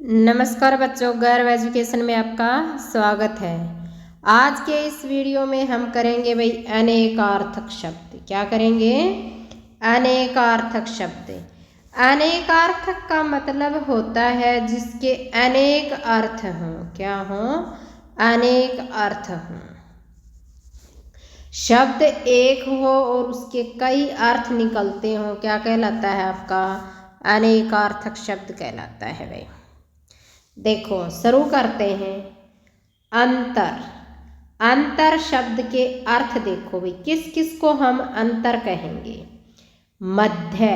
नमस्कार बच्चों, गर्व एजुकेशन में आपका स्वागत है। आज के इस वीडियो में हम करेंगे भाई अनेकार्थक शब्द। क्या करेंगे? अनेकार्थक शब्द। अनेकार्थक का मतलब होता है जिसके अनेक अर्थ हों। क्या हों? अनेक अर्थ हों। शब्द एक हो और उसके कई अर्थ निकलते हों, क्या कहलाता है? आपका अनेकार्थक शब्द कहलाता है भाई। देखो शुरू करते हैं। अंतर। अंतर शब्द के अर्थ देखो भाई, किस किस को हम अंतर कहेंगे? मध्य,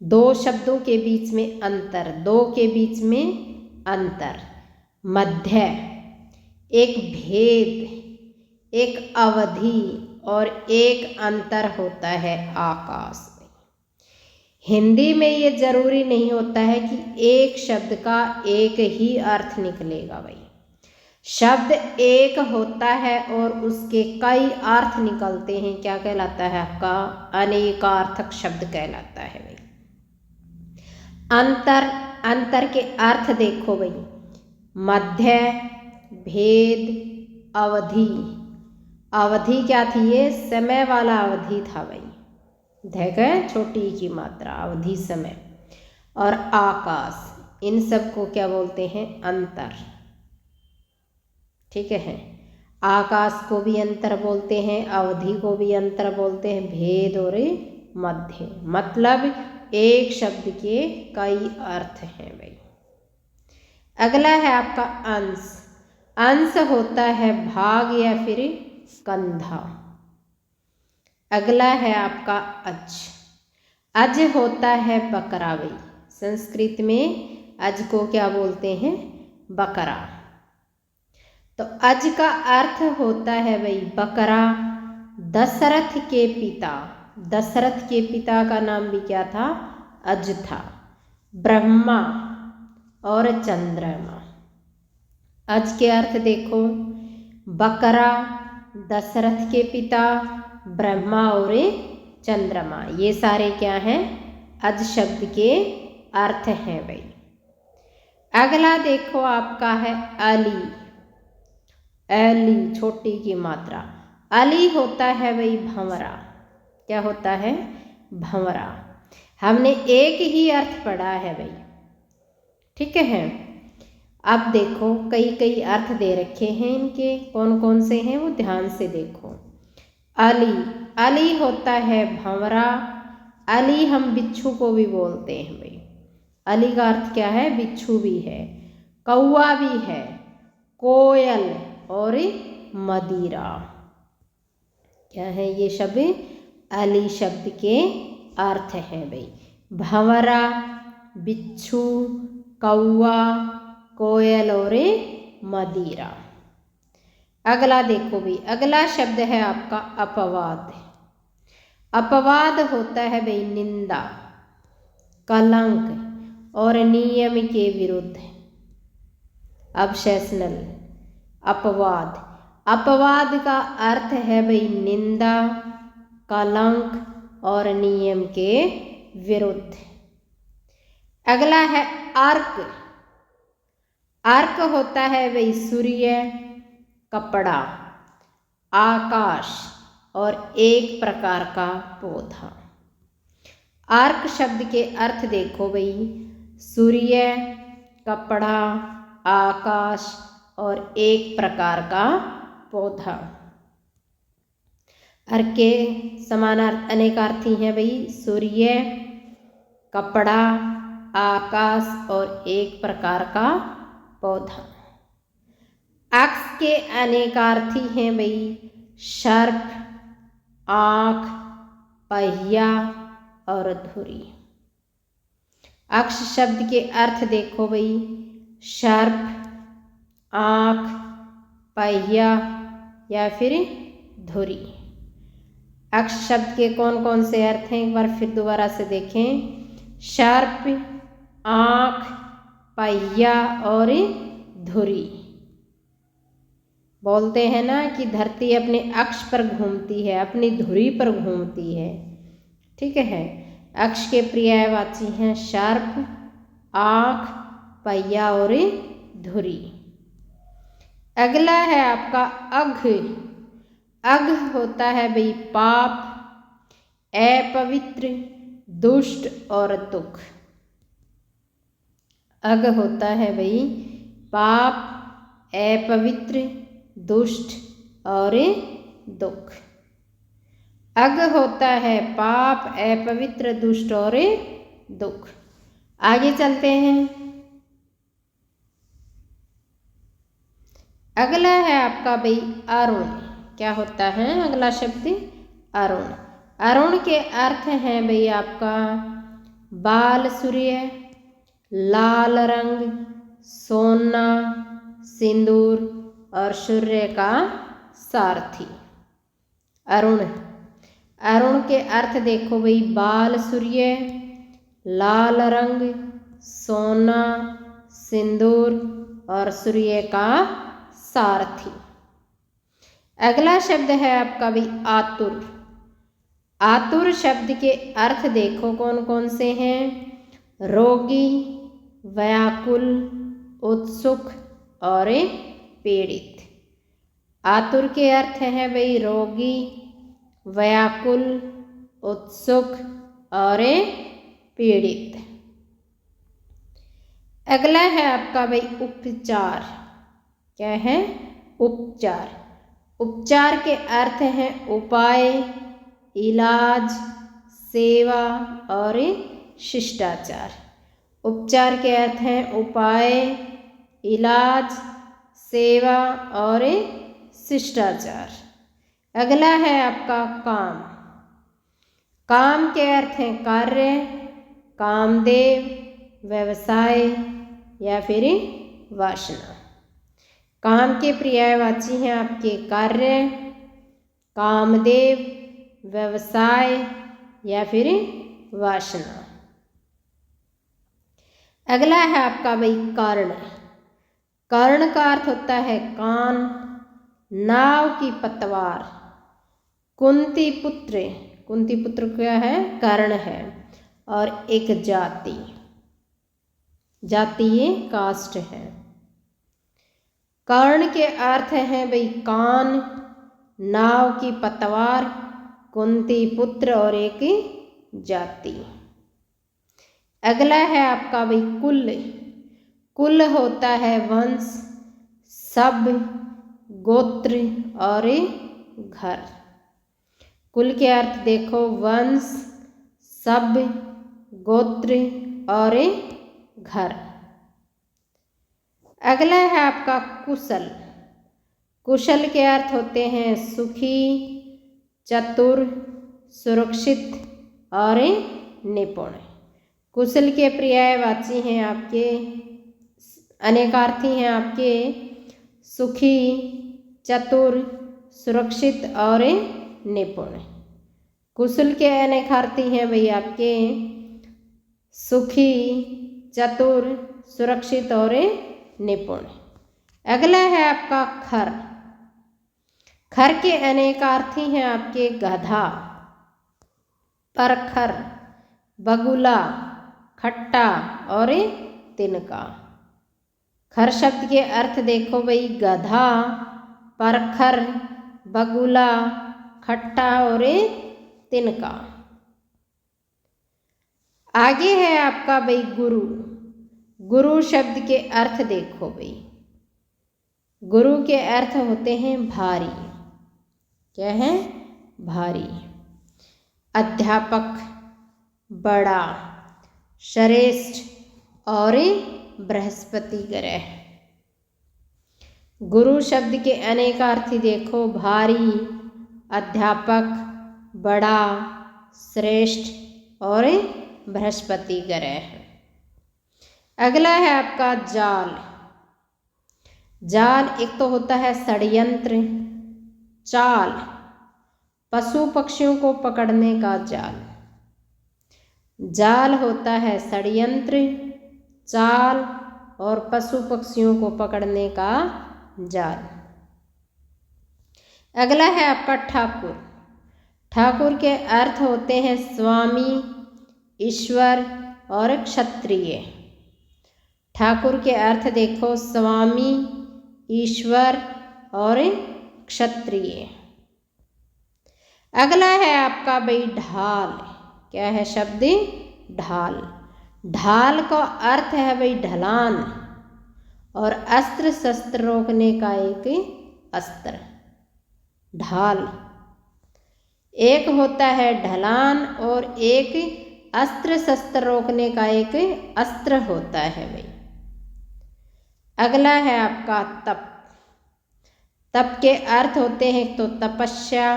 दो शब्दों के बीच में अंतर, दो के बीच में अंतर। मध्य। एक भेद, एक अवधि और एक अंतर होता है आकाश में। हिंदी में ये जरूरी नहीं होता है कि एक शब्द का एक ही अर्थ निकलेगा भाई। शब्द एक होता है और उसके कई अर्थ निकलते हैं, क्या कहलाता है? आपका अनेकार्थक शब्द कहलाता है भाई। अंतर। अंतर के अर्थ देखो भाई। मध्य, भेद, अवधि। अवधि क्या थी? ये समय वाला अवधि था भाई। देखो छोटी की मात्रा, अवधि समय। और आकाश, इन सब को क्या बोलते हैं? अंतर। ठीक है। आकाश को भी अंतर बोलते हैं, अवधि को भी अंतर बोलते हैं, भेद और मध्य। मतलब एक शब्द के कई अर्थ हैं भाई। अगला है आपका अंश। अंश होता है भाग या फिर कंधा। अगला है आपका अज। अज होता है बकरा भाई। संस्कृत में अज को क्या बोलते हैं? बकरा। तो अज का अर्थ होता है भाई बकरा। दशरथ के पिता, दशरथ के पिता का नाम भी क्या था? अज था। ब्रह्मा और चंद्रमा। अज के अर्थ देखो। बकरा, दशरथ के पिता, ब्रह्मा और चंद्रमा, ये सारे क्या हैं? अज शब्द के अर्थ हैं भाई। अगला देखो आपका है अली। अली छोटी की मात्रा। अली होता है भाई भंवरा। क्या होता है? भंवरा। हमने एक ही अर्थ पढ़ा है भाई। ठीक है। अब देखो कई कई अर्थ दे रखे हैं इनके, कौन कौन से हैं वो ध्यान से देखो। अली। अली होता है भंवरा। अली हम बिच्छू को भी बोलते हैं भाई। अली का अर्थ क्या है? बिच्छू भी है, कौवा भी है, कोयल और मदिरा। क्या है ये शब्द? अली शब्द के अर्थ हैं भाई। भंवरा, बिच्छू, कौवा, कोयल और मदिरा। अगला देखो भाई। अगला शब्द है आपका अपवाद। अपवाद होता है भाई निंदा, कलंक और नियम के विरुद्ध। अबशेषनल। अपवाद। अपवाद का अर्थ है भाई निंदा, कलंक और नियम के विरुद्ध। अगला है अर्क। अर्क होता है भाई सूर्य, कपड़ा, आकाश और एक प्रकार का पौधा। अर्क शब्द के अर्थ देखो भाई। सूर्य, कपड़ा, आकाश और एक प्रकार का पौधा। अर्क के समानार्थी अनेकार्थी हैं भाई। सूर्य, कपड़ा, आकाश और एक प्रकार का पौधा। अक्ष के अनेकार्थी हैं भाई। सर्प, आँख, पहिया और धुरी। अक्ष शब्द के अर्थ देखो भाई। सर्प, आँख, पहिया या फिर धुरी। अक्ष शब्द के कौन कौन से अर्थ हैं? एक बार फिर दोबारा से देखें। सर्प, आँख, पहिया और धुरी। बोलते हैं ना कि धरती अपने अक्ष पर घूमती है, अपनी धुरी पर घूमती है। ठीक है। अक्ष के पर्यायवाची हैं सर्प, आँख, पहिया और धुरी। अगला है आपका अघ। अघ होता है भाई पाप, अपवित्र, दुष्ट और दुख। अघ होता है भाई पाप, अपवित्र, दुष्ट और दुख। अघ होता है पाप, अपवित्र, दुष्ट और दुख। आगे चलते हैं। अगला है आपका भाई अरुण। क्या होता है अगला शब्द? अरुण। अरुण के अर्थ हैं भाई आपका बाल सूर्य, लाल रंग, सोना, सिंदूर और सूर्य का सारथी। अरुण। अरुण के अर्थ देखो भाई बाल सूर्य, लाल रंग, सोना, सिंदूर और सूर्य का सारथी। अगला शब्द है आपका भी आतुर। आतुर शब्द के अर्थ देखो कौन कौन से हैं? रोगी, व्याकुल, उत्सुक और पीड़ित। आतुर के अर्थ हैं भाई रोगी, व्याकुल, उत्सुक और पीड़ित। अगला है आपका भाई उपचार। क्या है? उपचार। उपचार के अर्थ हैं उपाय, इलाज, सेवा और शिष्टाचार। उपचार के अर्थ हैं उपाय, इलाज, सेवा और शिष्टाचार। अगला है आपका काम। काम के अर्थ हैं कार्य, कामदेव, व्यवसाय या फिर वासना। काम के पर्यायवाची हैं आपके कार्य, कामदेव, व्यवसाय या फिर वासना। अगला है आपका भाई कर्ण। कर्ण का अर्थ होता है कान, नाव की पतवार, कुंती पुत्र। कुंती पुत्र क्या है? कर्ण है। और एक जाति, जातीय कास्ट है। कर्ण के अर्थ हैं भाई कान, नाव की पतवार, कुंती पुत्र और एक जाति। अगला है आपका भाई कुल। कुल होता है वंश, सब, गोत्र और घर। कुल के अर्थ देखो वंश, सब, गोत्र और घर। अगला है आपका कुशल। कुशल के अर्थ होते हैं सुखी, चतुर, सुरक्षित और निपुण। कुशल के पर्यायवाची हैं आपके, अनेकार्थी हैं आपके सुखी, चतुर, सुरक्षित और निपुण। कुशल के अनेकार्थी हैं भाई आपके सुखी, चतुर, सुरक्षित और निपुण। अगला है आपका खर। खर के अनेकार्थी हैं आपके गधा, परखर, बगुला, खट्टा और तिनका। खर शब्द के अर्थ देखो भाई गधा, परखर, बगुला, खट्टा और तिनका। आगे है आपका भाई गुरु। गुरु शब्द के अर्थ देखो भाई, गुरु के अर्थ होते हैं भारी। क्या है? भारी। अध्यापक, बड़ा, श्रेष्ठ और बृहस्पति ग्रह। गुरु शब्द के अनेकार्थी देखो भारी, अध्यापक, बड़ा, श्रेष्ठ और बृहस्पति ग्रह। अगला है आपका जाल। जाल एक तो होता है षड्यंत्र, चाल, पशु पक्षियों को पकड़ने का जाल। जाल होता है षड्यंत्र, चाल और पशु पक्षियों को पकड़ने का जाल। अगला है आपका ठाकुर। ठाकुर के अर्थ होते हैं स्वामी, ईश्वर और क्षत्रिय। ठाकुर के अर्थ देखो स्वामी, ईश्वर और क्षत्रिय। अगला है आपका भाई ढाल। क्या है शब्द? ढाल। ढाल का अर्थ है भाई ढलान और अस्त्र शस्त्र रोकने का एक अस्त्र। ढाल एक होता है ढलान और एक अस्त्र शस्त्र रोकने का एक अस्त्र होता है भाई। अगला है आपका तप। तप के अर्थ होते हैं एक तो तपस्या,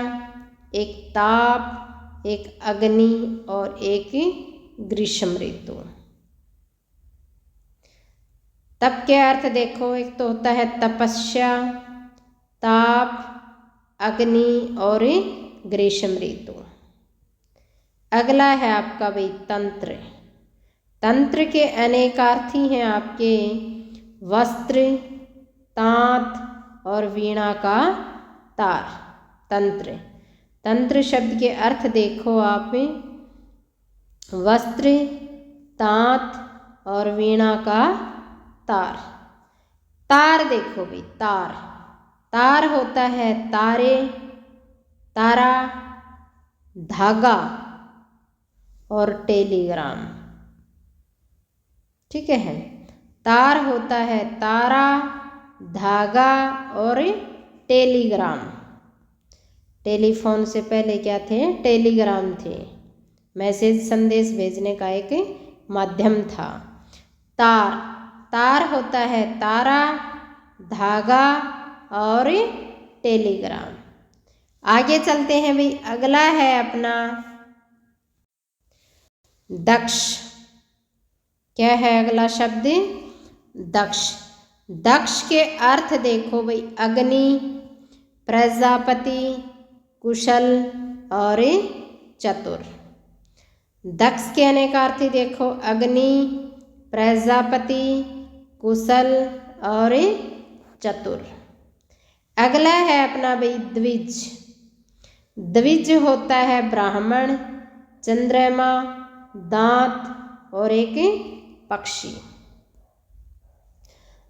एक ताप, एक अग्नि और एक ग्रीष्म ऋतु। तप के अर्थ देखो, एक तो होता है तपस्या, ताप, अग्नि और ग्रीष्म ऋतु। अगला है आपका भाई तंत्र। तंत्र के अनेकार्थी हैं आपके वस्त्र, तांत और वीणा का तार। तंत्र। तंत्र शब्द के अर्थ देखो आप, वस्त्र, तांत और वीणा का तार। तार देखो भाई, तार। तार होता है तारे, तारा, धागा और टेलीग्राम। ठीक है। तार होता है तारा, धागा और टेलीग्राम। टेलीफोन से पहले क्या थे? टेलीग्राम थे, मैसेज संदेश भेजने का एक माध्यम था। तार। तार होता है तारा, धागा और टेलीग्राम। आगे चलते हैं भाई। अगला है अपना दक्ष। क्या है अगला शब्द? दक्ष। दक्ष के अर्थ देखो भाई अग्नि, प्रजापति, कुशल और चतुर। दक्ष के अनेकार्थी देखो अग्नि, प्रजापति, कुशल और चतुर। अगला है अपना भाई द्विज। द्विज होता है ब्राह्मण, चंद्रमा, दांत और एक पक्षी।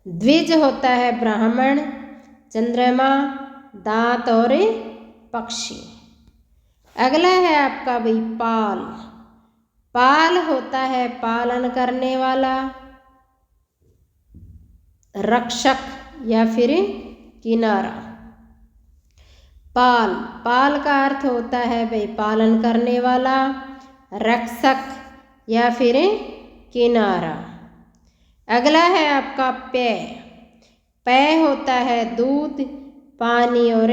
द्विज होता है ब्राह्मण, चंद्रमा, दांत और पक्षी। अगला है आपका भाई पाल। पाल होता है पालन करने वाला, रक्षक या फिर किनारा। पाल। पाल का अर्थ होता है भाई पालन करने वाला, रक्षक या फिर किनारा। अगला है आपका पेय। पेय होता है दूध, पानी और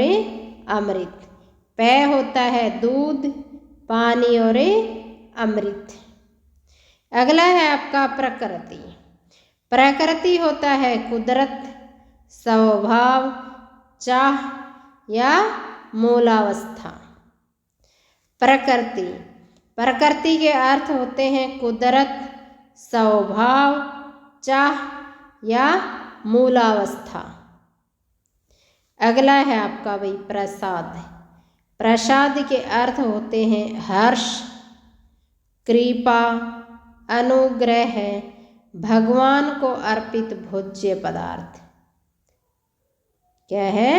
अमृत। पेय होता है दूध, पानी और अमृत। अगला है आपका प्रकृति। प्रकृति होता है कुदरत, स्वभाव, चाह या मूलावस्था। प्रकृति। प्रकृति के अर्थ होते हैं कुदरत, स्वभाव, चाह या मूलावस्था। अगला है आपका भाई प्रसाद। प्रसाद के अर्थ होते हैं हर्ष, कृपा, अनुग्रह, भगवान को अर्पित भोज्य पदार्थ। क्या है?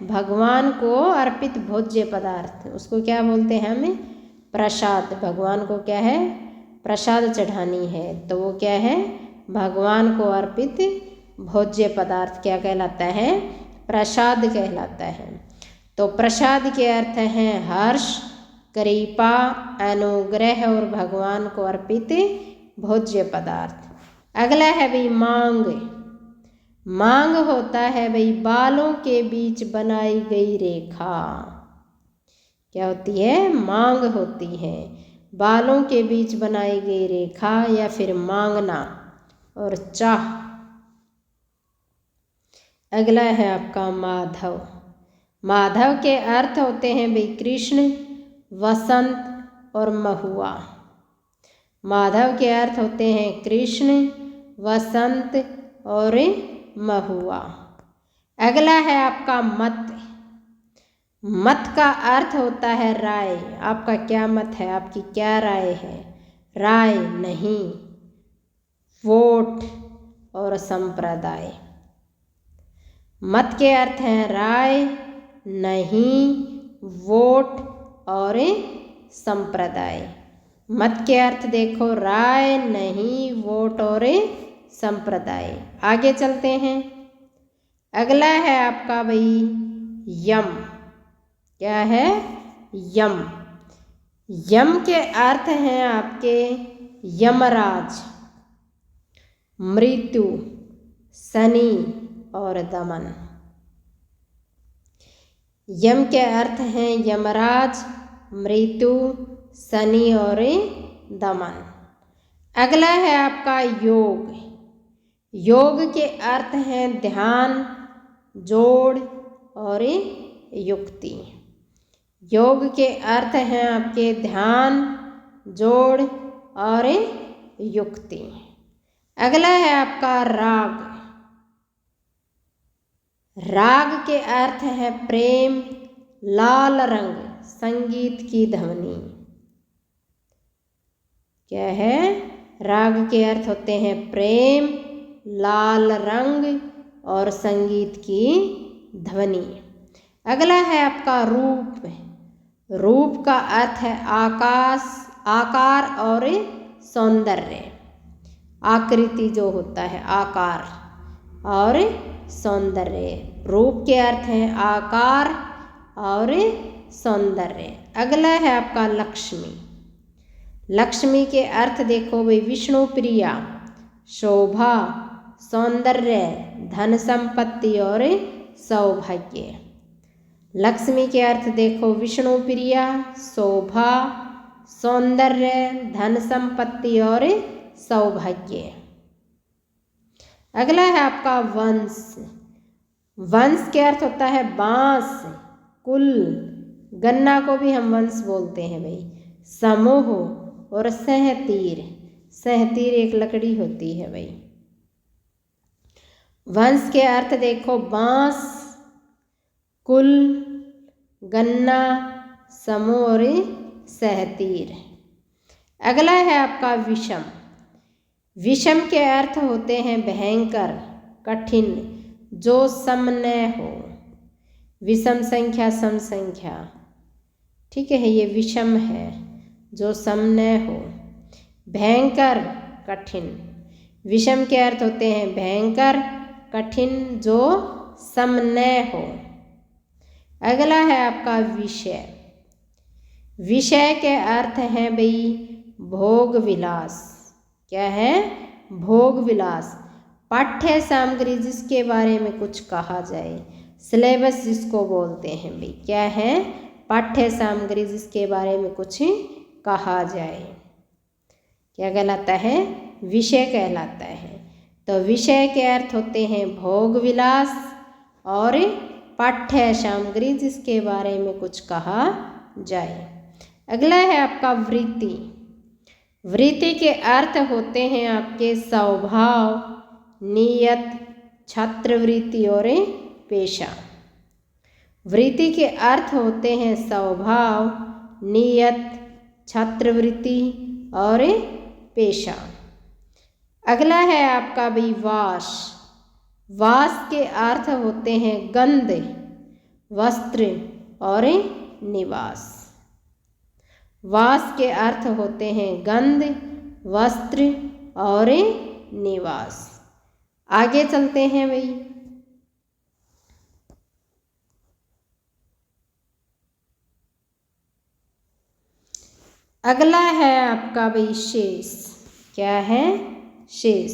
भगवान को अर्पित भोज्य पदार्थ। उसको क्या बोलते हैं हम? प्रसाद। भगवान को क्या है? प्रसाद चढ़ानी है तो वो क्या है? भगवान को अर्पित भोज्य पदार्थ क्या कहलाता है? प्रसाद कहलाता है। तो प्रसाद के अर्थ हैं हर्ष, कृपा, अनुग्रह और भगवान को अर्पित भोज्य पदार्थ। अगला है भाई मांग। मांग होता है भाई बालों के बीच बनाई गई रेखा। क्या होती है? मांग होती है बालों के बीच बनाई गई रेखा या फिर मांगना और चाह। अगला है आपका माधव। माधव के अर्थ होते हैं भाई कृष्ण, वसंत और महुआ। माधव के अर्थ होते हैं कृष्ण, वसंत और महुआ। अगला है आपका मत। मत का अर्थ होता है राय। आपका क्या मत है? आपकी क्या राय है? राय नहीं, वोट और और संप्रदाय। मत के अर्थ हैं राय, नहीं, वोट और संप्रदाय। मत के अर्थ देखो राय, नहीं, वोट और संप्रदाय। आगे चलते हैं। अगला है आपका भाई यम। क्या है? यम। यम के अर्थ हैं आपके यमराज, मृत्यु, शनि और दमन। यम के अर्थ हैं यमराज, मृत्यु, शनि और दमन। अगला है आपका योग। योग के अर्थ हैं ध्यान, जोड़ और युक्ति। योग के अर्थ हैं आपके ध्यान, जोड़ और युक्ति। अगला है आपका राग। राग के अर्थ है प्रेम, लाल रंग, संगीत की ध्वनि। क्या है? राग के अर्थ होते हैं प्रेम, लाल रंग और संगीत की ध्वनि। अगला है आपका रूप। रूप का अर्थ है आकाश, आकार और सौंदर्य। आकृति जो होता है, आकार और सौंदर्य। रूप के अर्थ हैं आकार और सौंदर्य। अगला है आपका लक्ष्मी। लक्ष्मी के अर्थ देखो भाई विष्णु प्रिया, शोभा, सौंदर्य, धन संपत्ति और सौभाग्य। लक्ष्मी के अर्थ देखो विष्णु प्रिया, शोभा, सौंदर्य, धन संपत्ति और सौभाग्य। अगला है आपका वंश। वंश के अर्थ होता है बांस, कुल, गन्ना को भी हम वंश बोलते हैं भाई, समूह और सहतीर। सहतीर एक लकड़ी होती है भाई। वंश के अर्थ देखो बांस, कुल, गन्ना, समूह और सहतीर। अगला है आपका विषम। विषम के अर्थ होते हैं भयंकर, कठिन, जो सम न हो। विषम संख्या, सम संख्या, ठीक है, ये विषम है, जो सम न हो। भयंकर, कठिन। विषम के अर्थ होते हैं भयंकर, कठिन, जो सम न हो। अगला है आपका विषय। विषय के अर्थ हैं भाई भोग विलास। क्या है? भोग विलास। पाठ्य सामग्री जिसके बारे में कुछ कहा जाए, सिलेबस जिसको बोलते हैं भाई। क्या है? पाठ्य सामग्री जिसके बारे में कुछ कहा जाए, क्या कहलाता है? विषय कहलाता है। तो विषय के अर्थ होते हैं भोग विलास और पाठ्य सामग्री जिसके बारे में कुछ कहा जाए। अगला है आपका वृत्ति। वृत्ति के अर्थ होते हैं आपके स्वभाव, नियत, छात्रवृत्ति और पेशा। वृत्ति के अर्थ होते हैं स्वभाव, नियत, छात्रवृत्ति और पेशा। अगला है आपका भाई वास। वास के अर्थ होते हैं गंध, वस्त्र और निवास। वास के अर्थ होते हैं गंध, वस्त्र और निवास। आगे चलते हैं भाई। अगला है आपका भाई शेष। क्या है? शेष।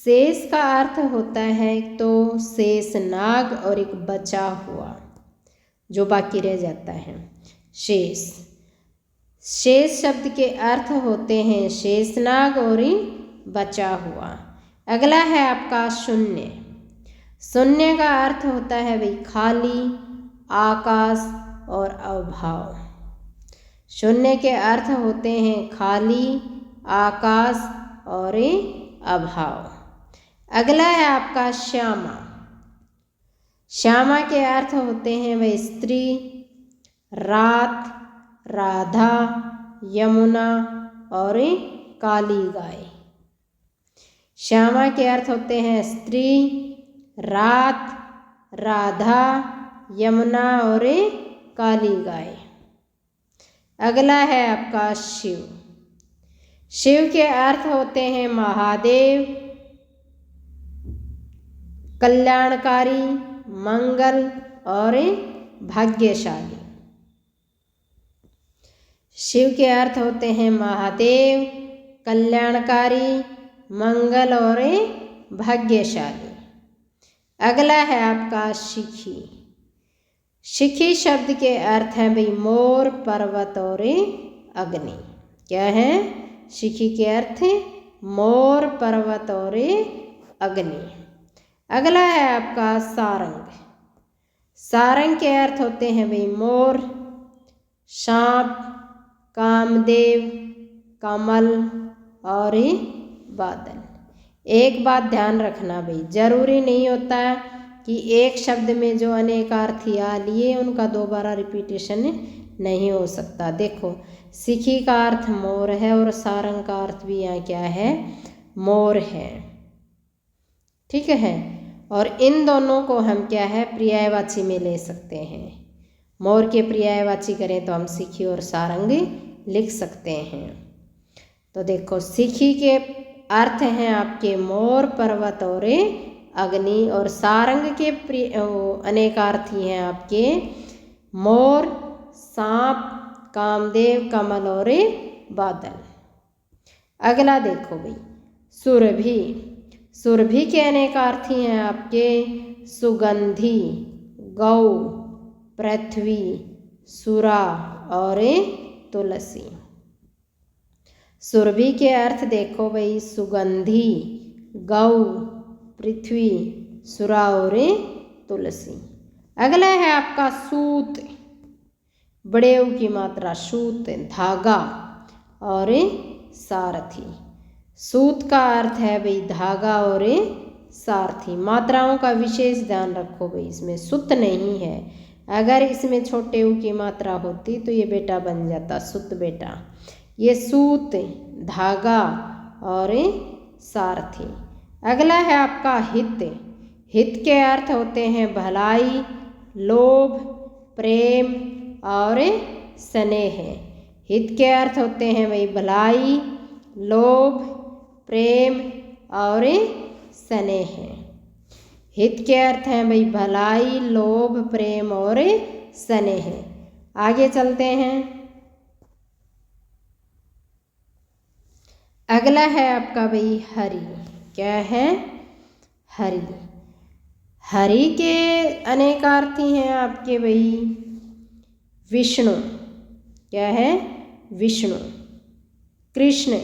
शेष का अर्थ होता है तो शेष नाग और एक बचा हुआ जो बाकी रह जाता है, शेष। शेष शब्द के अर्थ होते हैं शेषनाग और बचा हुआ। अगला है आपका शून्य। शून्य का अर्थ होता है भाई खाली, आकाश और अभाव। शून्य के अर्थ होते हैं खाली, आकाश और अभाव। अगला है आपका श्यामा। श्यामा के अर्थ होते हैं वह स्त्री, रात, राधा, यमुना और काली गाय। श्यामा के अर्थ होते हैं स्त्री, रात, राधा, यमुना और काली गाय। अगला है आपका शिव। शिव के अर्थ होते हैं महादेव, कल्याणकारी, मंगल और भाग्यशाली। शिव के अर्थ होते हैं महादेव, कल्याणकारी, मंगल और भाग्यशाली। अगला है आपका शिखी। शिखी शब्द के अर्थ है भाई मोर, पर्वत और अग्नि। क्या है? शिखी के अर्थ मोर, पर्वत और अग्नि। अगला है आपका सारंग। सारंग के अर्थ होते हैं भाई मोर, सांप, कामदेव, कमल और बादल। एक बात ध्यान रखना भाई, जरूरी नहीं होता कि एक शब्द में जो अनेकार्थी आ लिए उनका दोबारा रिपीटेशन नहीं हो सकता। देखो शिखी का अर्थ मोर है और सारंग का अर्थ भी यहाँ क्या है? मोर है। ठीक है, और इन दोनों को हम क्या है? पर्यायवाची में ले सकते हैं। मोर के पर्यायवाची करें तो हम शिखी और सारंग लिख सकते हैं। तो देखो शिखी के अर्थ हैं आपके मोर, पर्वत और अग्नि, और सारंग के अनेकार्थी हैं आपके मोर, सांप, कामदेव, कमल और बादल। अगला देखो भाई सुरभि। सुरभि के अनेकार्थी हैं आपके सुगंधी, गौ, पृथ्वी, सुरा और तुलसी। सुरभि के अर्थ देखो भाई सुगंधी, गौ, पृथ्वी, सुरा और तुलसी। अगला है आपका सूत। बड़े ऊ की मात्रा सूत, धागा और सारथी। सूत का अर्थ है भाई धागा और सारथी। मात्राओं का विशेष ध्यान रखो भाई, इसमें सुत नहीं है। अगर इसमें छोटे ऊ की मात्रा होती तो ये बेटा बन जाता सुत बेटा। ये सूत, धागा और सारथी। अगला है आपका हित। हित के अर्थ होते हैं भलाई, लोभ, प्रेम और स्नेह। हित के अर्थ होते हैं भाई भलाई, लोभ, प्रेम और स्नेह। हित के अर्थ हैं भाई भलाई, लोभ, प्रेम और स्नेह। आगे चलते हैं। अगला है आपका भाई हरि। क्या है? हरि। हरि के अनेकार्थी हैं आपके भाई विष्णु। क्या है? विष्णु, कृष्ण,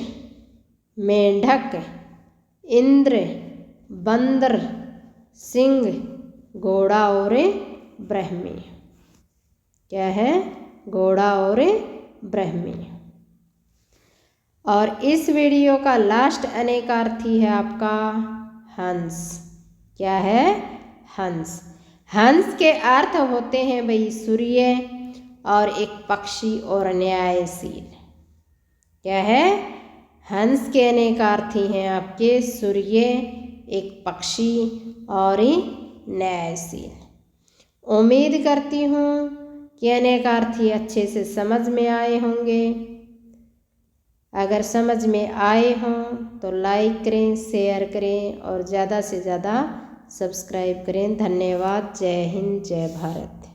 मेंढक, इंद्र, बंदर, सिंह, घोड़ा और ब्रह्मी। क्या है? घोड़ा और ब्रह्मी। और इस वीडियो का लास्ट अनेकार्थी है आपका हंस। क्या है? हंस। हंस के अर्थ होते हैं भाई सूर्य और एक पक्षी और न्यायशील। क्या है? हंस के अनेकार्थी हैं आपके सूर्य, एक पक्षी और न्यायशील। उम्मीद करती हूँ कि अनेकार्थी अच्छे से समझ में आए होंगे। अगर समझ में आए हों तो लाइक करें, शेयर करें और ज़्यादा से ज़्यादा सब्सक्राइब करें। धन्यवाद। जय हिंद, जय भारत।